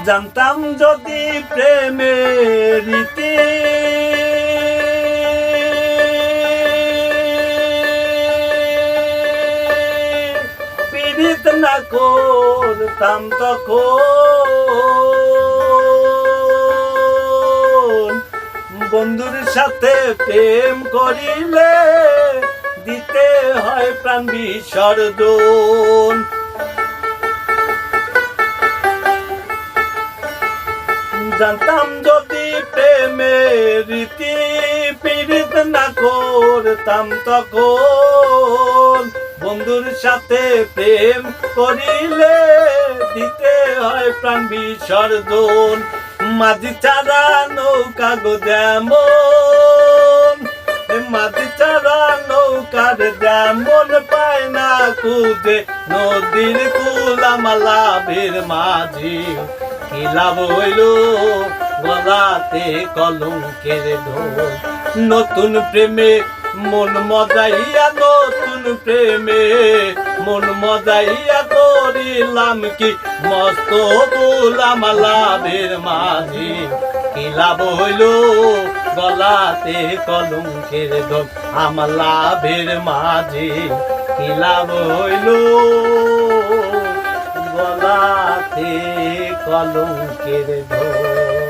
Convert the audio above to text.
জানতাম যদি প্রেমের রীতি পীড়িত না করতাম তখন বন্ধুর সাথে প্রেম করিলে দিতে হয় প্রাণ বিসর্জন। জানতাম যদি প্রেমের রীতি পীড়িত না করতাম তখন বন্ধুর সাথে প্রেম করিলে দিতে হয় প্রাণ বিসর্জন। মাঝি ছাড়া নৌকা গো যেমন, মাঝি ছাড়া নৌকার যেমন পায় না খুঁজে নদীর কুলামালাভের মাঝি। কি লাভ হইল গলাতে কলঙ্কের ঢোল। নতুন প্রেমে মন মজাইয়া, নতুন প্রেমে মন মজাইয়া করিলাম কি মস্ত কুলামালাভের মাঝি। কি লাভ হইল গলাতে কলঙ্কের ঢোল আমার লাভের মাঝি। কি লাভ হইল গলাতে কলঙ্কের ঢোল।